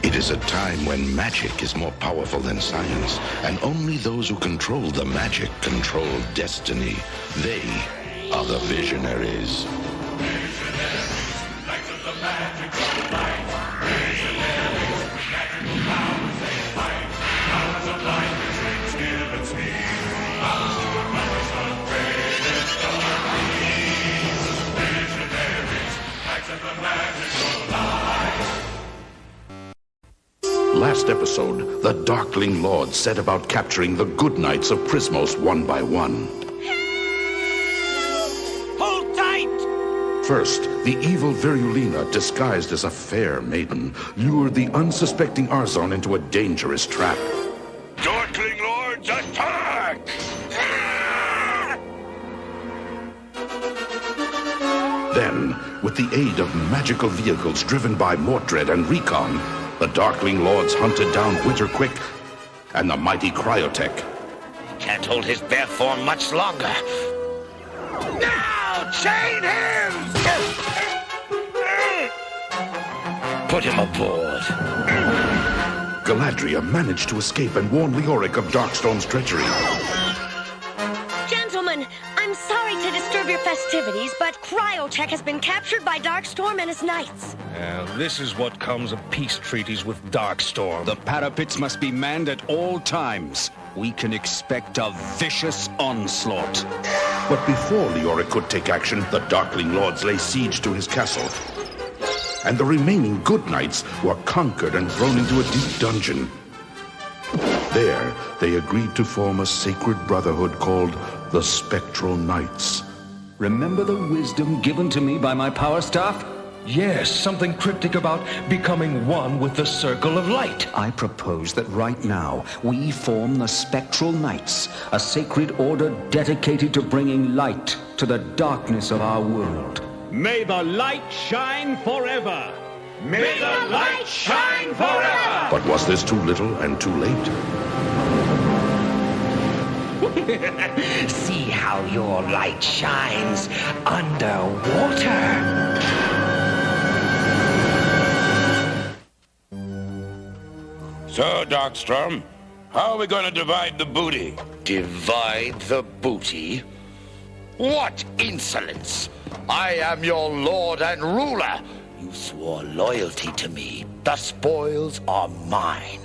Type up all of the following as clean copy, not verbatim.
It is a time when magic is more powerful than science, and only those who control the magic control destiny. They are the Visionaries. Last episode, the Darkling Lord set about capturing the good knights of Prismos one by one. Hold tight! First, the evil Virulina, disguised as a fair maiden, lured the unsuspecting Arzon into a dangerous trap. Darkling Lords, attack! Then, with the aid of magical vehicles driven by Mordred and Recon, the Darkling Lords hunted down Winterquick and the mighty Cryotech. Can't hold his bare form much longer. Now, chain him! Put him aboard. Galadria managed to escape and warn Leoric of Darkstorm's treachery. Gentlemen, I'm sorry to disturb your festivities, but Cryotech has been captured by Darkstorm and his knights. This is what comes of peace treaties with Darkstorm. The parapets must be manned at all times. We can expect a vicious onslaught. But before Leoric could take action, the Darkling Lords lay siege to his castle. And the remaining good knights were conquered and thrown into a deep dungeon. There, they agreed to form a sacred brotherhood called the Spectral Knights. Remember the wisdom given to me by my power staff? Yes, something cryptic about becoming one with the Circle of Light. I propose that right now we form the Spectral Knights, a sacred order dedicated to bringing light to the darkness of our world. May the light shine forever! May the light shine forever! But was this too little and too late? See how your light shines underwater. So, Darkstorm, how are we going to divide the booty? Divide the booty? What insolence! I am your lord and ruler. You swore loyalty to me. The spoils are mine.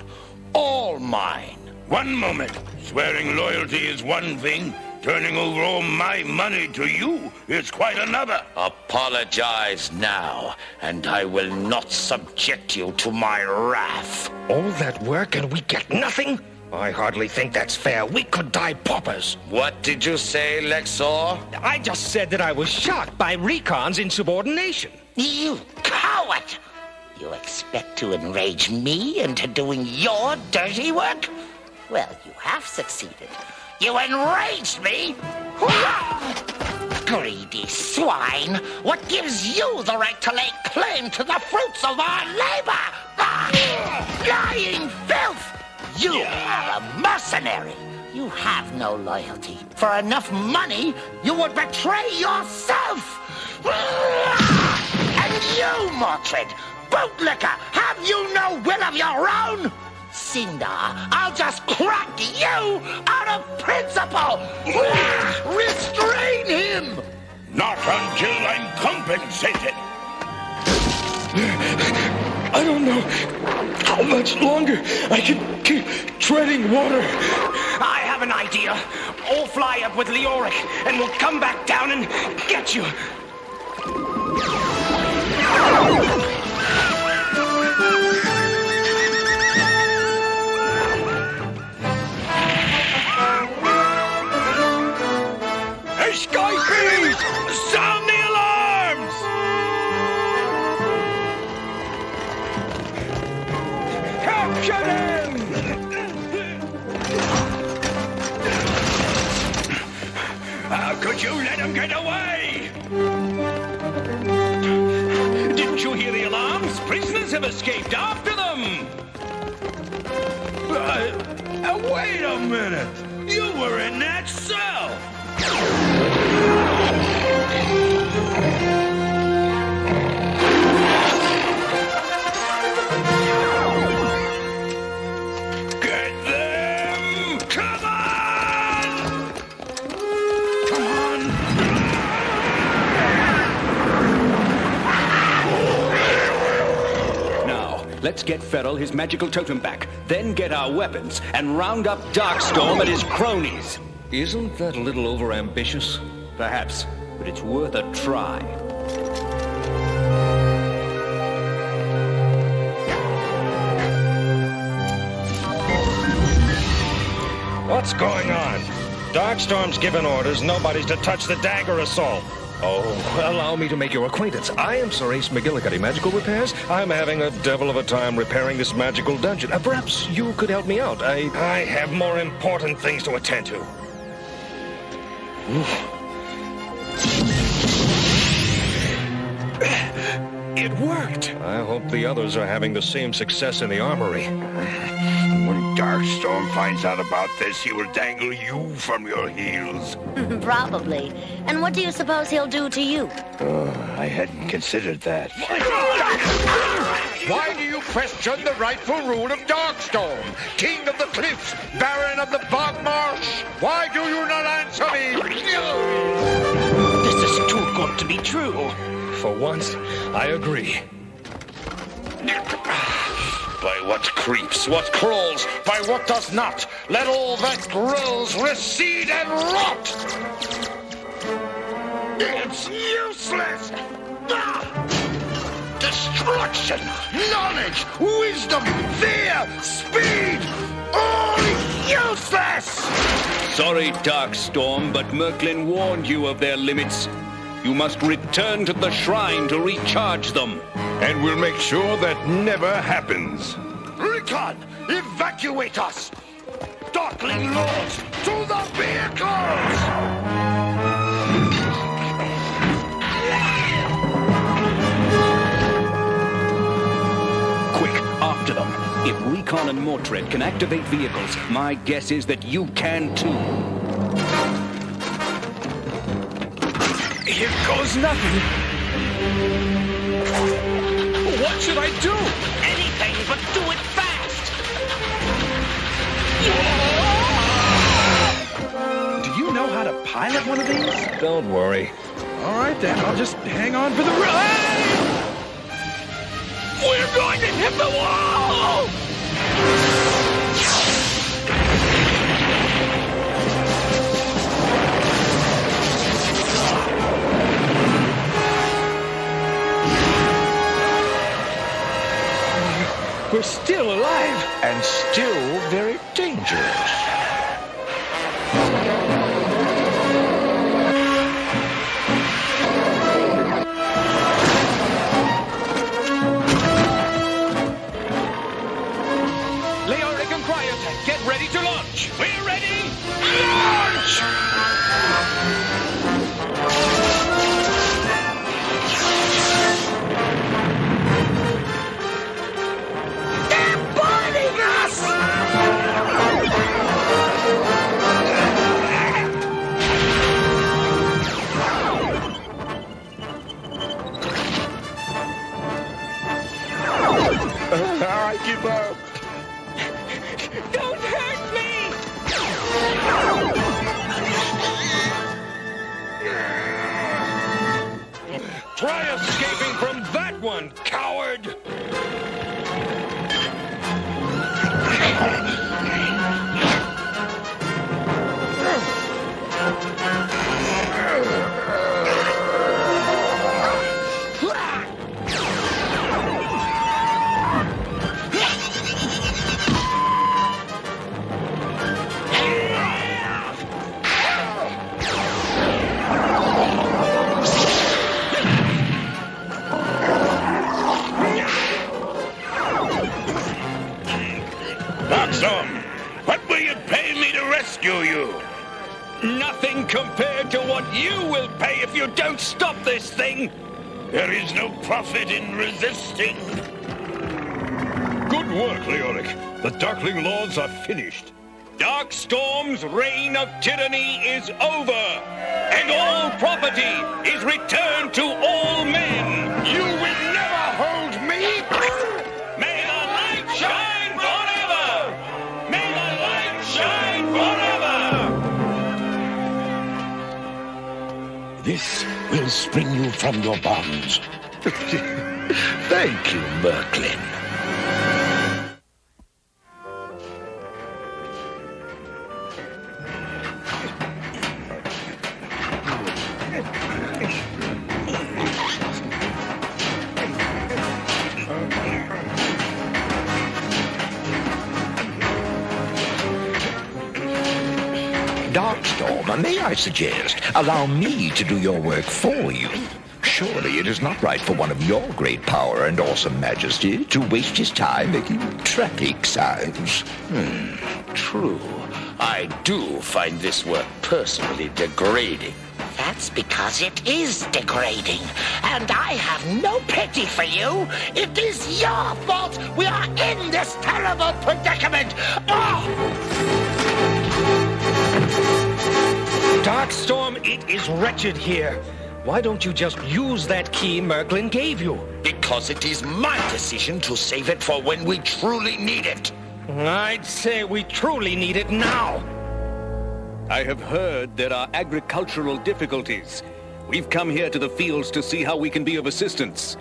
All mine. One moment. Swearing loyalty is one thing. Turning over all my money to you is quite another. Apologize now, and I will not subject you to my wrath. All that work and we get nothing? I hardly think that's fair. We could die paupers. What did you say, Lexor? I just said that I was shocked by Recon's insubordination. You coward! You expect to enrage me into doing your dirty work? Well, you have succeeded. You enraged me! Greedy swine! What gives you the right to lay claim to the fruits of our labor? Lying filth! You are a mercenary! You have no loyalty. For enough money, you would betray yourself! And you, Mordred, bootlicker, have you no will of your own? Cinder, I'll just crack you out of principle! Restrain him! Not until I'm compensated. I don't know how much longer I can keep treading water. I have an idea. I'll fly up with Leoric, and we'll come back down and get you. Escapees! Sound the alarms! Capture them! How could you let him get away? Didn't you hear the alarms? Prisoners have escaped after them! Wait a minute! You were in that cell! Let's get Ferrell his magical totem back, then get our weapons and round up Darkstorm and his cronies. Isn't that a little overambitious? Perhaps, but it's worth a try. What's going on? Darkstorm's given orders nobody's to touch the dagger assault. Oh, allow me to make your acquaintance. I am Sir Ace McGillicuddy. Magical repairs? I'm having a devil of a time repairing this magical dungeon. Perhaps you could help me out. I have more important things to attend to. It worked! I hope the others are having the same success in the armory. When Darkstorm finds out about this, he will dangle you from your heels. Probably. And what do you suppose he'll do to you? I hadn't considered that. Why do you question the rightful rule of Darkstorm? King of the Cliffs, Baron of the Bog Marsh? Why do you not answer me? This is too good to be true. For once, I agree. By what creeps, what crawls, by what does not, let all that grows recede and rot! It's useless! Destruction, knowledge, wisdom, fear, speed, all useless! Sorry, Darkstorm, but Merklynn warned you of their limits. You must return to the shrine to recharge them. And we'll make sure that never happens. Recon, evacuate us! Darkling Lords, to the vehicles! Quick, after them. If Recon and Mortred can activate vehicles, my guess is that you can too. Here goes nothing. What should I do? Anything but do it fast! Do you know how to pilot one of these? Don't worry. All right, then. I'll just hang on for the ride. We're going to hit the wall! We're still alive. And still very dangerous. Leoric and Cryotech, get ready to launch. We're ready. Launch! I give up. Don't hurt me! Try escaping from that one, coward! Darkstorm, what will you pay me to rescue you? Nothing compared to what you will pay if you don't stop this thing! There is no profit in resisting. Good work, Leoric. The Darkling Lords are finished. Darkstorm's reign of tyranny is over, and all property is returned to all men. You will never hold me! May the light shine forever! May the light shine forever! This will spring you from your bonds. Thank you, Merklynn. Darkstorm, may I suggest, allow me to do your work for you? Surely it is not right for one of your great power and awesome majesty to waste his time making traffic signs. True. I do find this work personally degrading. That's because it is degrading, and I have no pity for you. It is your fault we are in this terrible predicament. Darkstorm, it is wretched here. Why don't you just use that key Merklynn gave you? Because it is my decision to save it for when we truly need it. I'd say we truly need it now. I have heard there are agricultural difficulties. We've come here to the fields to see how we can be of assistance.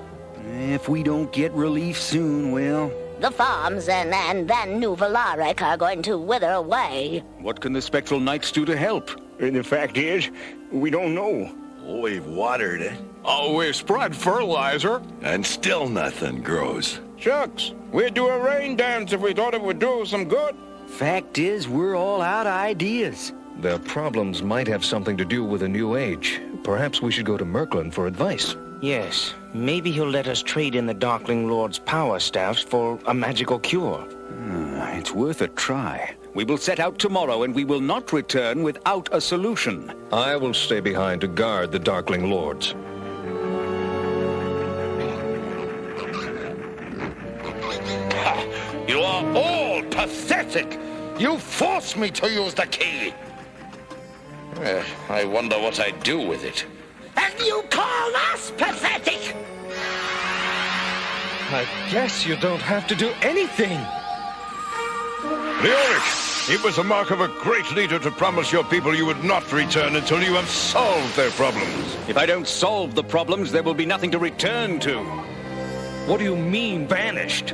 If we don't get relief soon, well... The farms and then New Valaric are going to wither away. What can the Spectral Knights do to help? The fact is, we don't know. We've watered it. Oh, we've spread fertilizer. And still nothing grows. Shucks, we'd do a rain dance if we thought it would do some good. Fact is, we're all out of ideas. Their problems might have something to do with a new age. Perhaps we should go to Merklynn for advice. Yes, maybe he'll let us trade in the Darkling Lord's power staffs for a magical cure. It's worth a try. We will set out tomorrow, and we will not return without a solution. I will stay behind to guard the Darkling Lords. You are all pathetic. You forced me to use the key. I wonder what I'd do with it. And you call us pathetic? I guess you don't have to do anything. Leoric, it was a mark of a great leader to promise your people you would not return until you have solved their problems. If I don't solve the problems, there will be nothing to return to. What do you mean, vanished?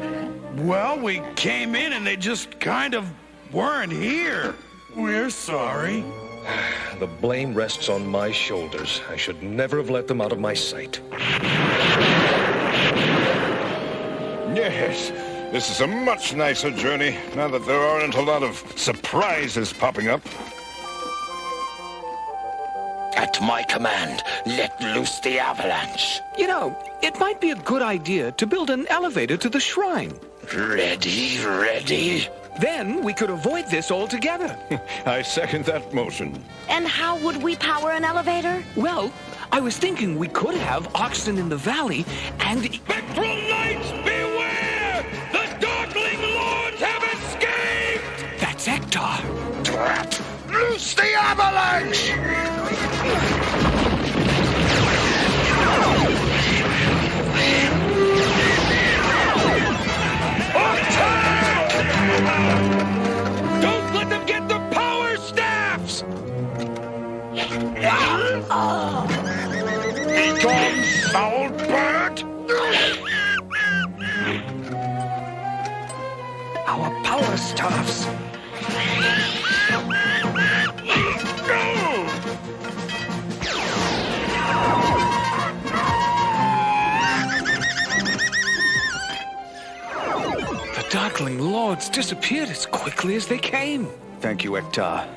Well, we came in and they just kind of weren't here. We're sorry. The blame rests on my shoulders. I should never have let them out of my sight. Yes, this is a much nicer journey, now that there aren't a lot of surprises popping up. At my command, let loose the avalanche. You know, it might be a good idea to build an elevator to the shrine. Ready? Then we could avoid this altogether. I second that motion. And how would we power an elevator? Well, I was thinking we could have oxen in the valley and... Spectral Knights, beware! The Darkling Lords have escaped! That's Hector. Drat! Loose the avalanche! Don't let them get the power staffs! Be gone, foul bird! Our power staffs. The Darkling Lords disappeared as quickly as they came. Thank you, Hector.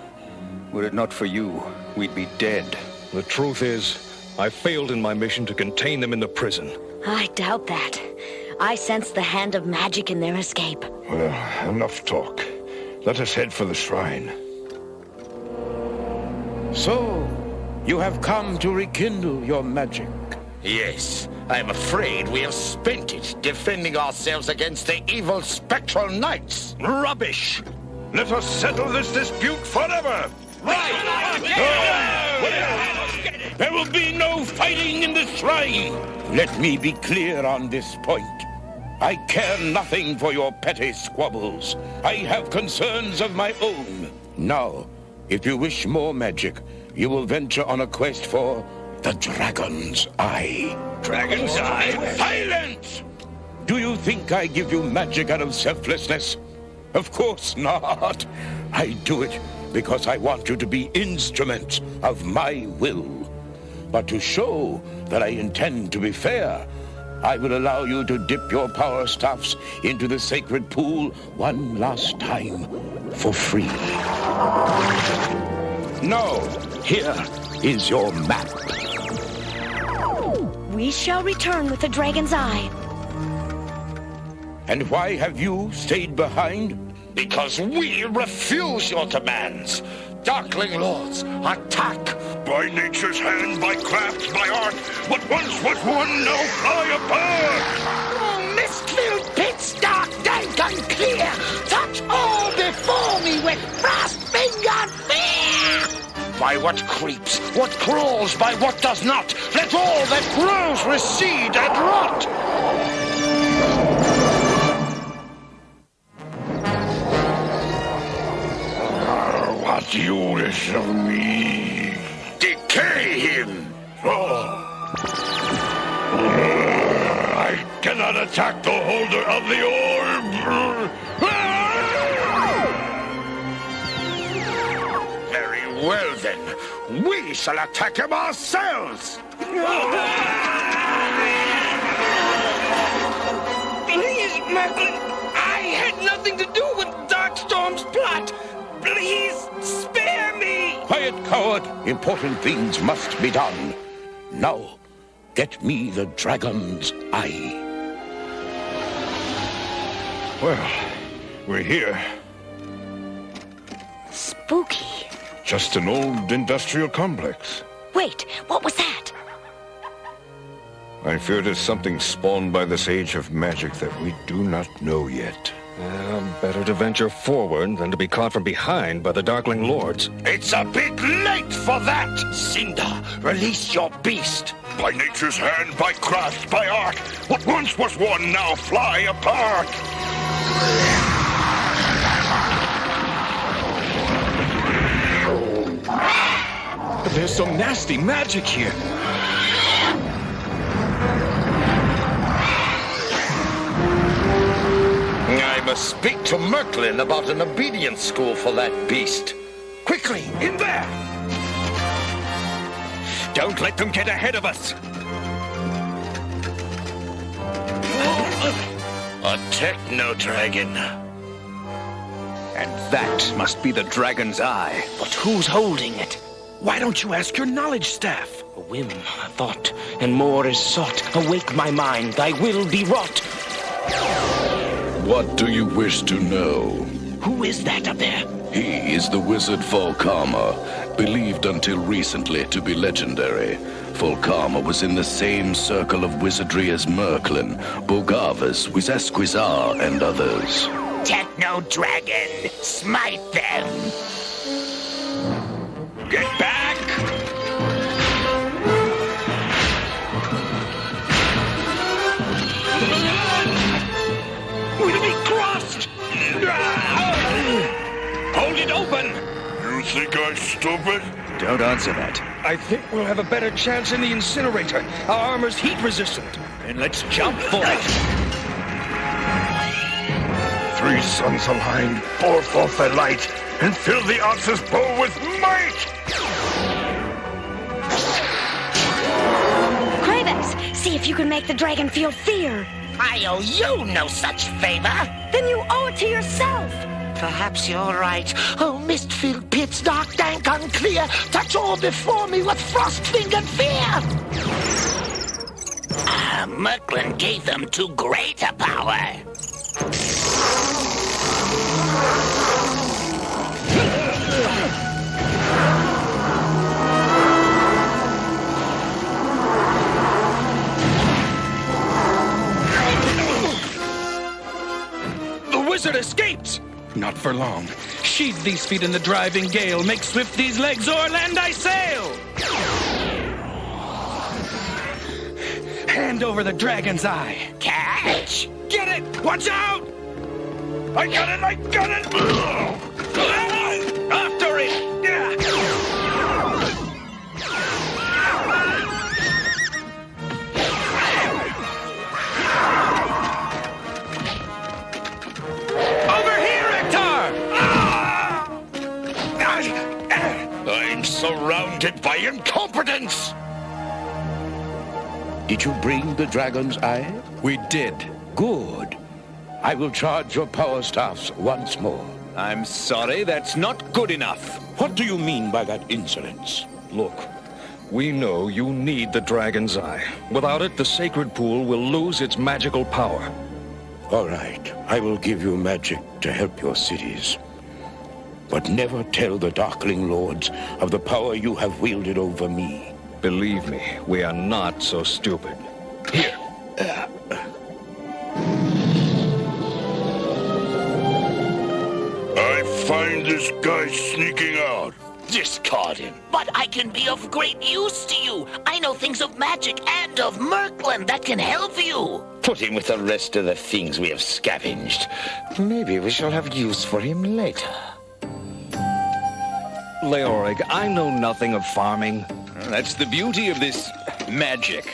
Were it not for you, we'd be dead. The truth is, I failed in my mission to contain them in the prison. I doubt that. I sense the hand of magic in their escape. Well, enough talk. Let us head for the shrine. So, you have come to rekindle your magic. Yes, I am afraid we have spent it defending ourselves against the evil Spectral Knights. Rubbish! Let us settle this dispute forever! There will be no fighting in the shrine. Let me be clear on this point. I care nothing for your petty squabbles. I have concerns of my own. Now, if you wish more magic, you will venture on a quest for the Dragon's Eye. Dragon's Eye? Silence! Do you think I give you magic out of selflessness? Of course not. I do it because I want you to be instruments of my will. But to show that I intend to be fair, I will allow you to dip your power staffs into the sacred pool one last time for free. No. Here is your map. We shall return with the Dragon's Eye. And why have you stayed behind? Because we refuse your demands. Darkling Lords, attack! By nature's hand, by craft, by art, what once was one now fly apart! Oh, mist-filled pits, dark, dank, and clear, touch all before me with frost-fingered fear! By what creeps, what crawls, by what does not, let all that grows recede and rot! What you wish of me? Decay him! I cannot attack the holder of the orb! Very well then, we shall attack him ourselves! Please, Merklynn, I had nothing to do with Darkstorm's plot. Please, spare me! Quiet, coward! Important things must be done. Now, get me the Dragon's Eye. Well, we're here. Spooky. Just an old industrial complex. Wait, what was that? I fear it is something spawned by this age of magic that we do not know yet. Better to venture forward than to be caught from behind by the Darkling Lords. It's a bit late for that! Cinder, release your beast! By nature's hand, by craft, by art, what once was one now fly apart! There's some nasty magic here. I must speak to Merklynn about an obedience school for that beast. Quickly, in there! Don't let them get ahead of us! A techno-dragon. And that must be the Dragon's Eye. But who's holding it? Why don't you ask your knowledge staff? A whim, a thought, and more is sought. Awake my mind, thy will be wrought. What do you wish to know? Who is that up there? He is the wizard Volkama, believed until recently to be legendary. Volkama was in the same circle of wizardry as Merklynn, Bogavus, Wizesquizar, and others. Techno-dragon, smite them! Get back! We'll be crossed! Hold it open! You think I'm stupid? Don't answer that. I think we'll have a better chance in the incinerator. Our armor's heat resistant. Then let's jump for it. Three suns aligned, pour forth their light, and fill the ox's bow with might! Kravex, see if you can make the dragon feel fear. I owe you no such favor. Then you owe it to yourself. Perhaps you're right. Oh, mist-filled pits, dark, dank, unclear, touch all before me with frost-fingered fear. Merklynn gave them too great a power. The wizard escaped! Not for long. Sheathe these feet in the driving gale. Make swift these legs, o'er land I sail! Hand over the Dragon's Eye. Catch! Get it! Watch out! I got it! I got it! After it! Over here, Ektar! I'm surrounded by incompetence! Did you bring the Dragon's Eye? We did. Good. I will charge your power staffs once more. I'm sorry, that's not good enough. What do you mean by that insolence? Look, we know you need the Dragon's Eye. Without it, the sacred pool will lose its magical power. All right, I will give you magic to help your cities. But never tell the Darkling Lords of the power you have wielded over me. Believe me, we are not so stupid. Here. I find this guy sneaking out. Discard him. But I can be of great use to you. I know things of magic and of Merklynn that can help you. Put him with the rest of the things we have scavenged. Maybe we shall have use for him later. Leoric, I know nothing of farming. That's the beauty of this magic.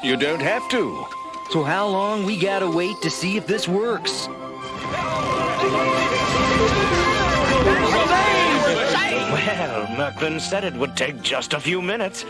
You don't have to. So how long we gotta wait to see if this works? Well, Merklynn said it would take just a few minutes.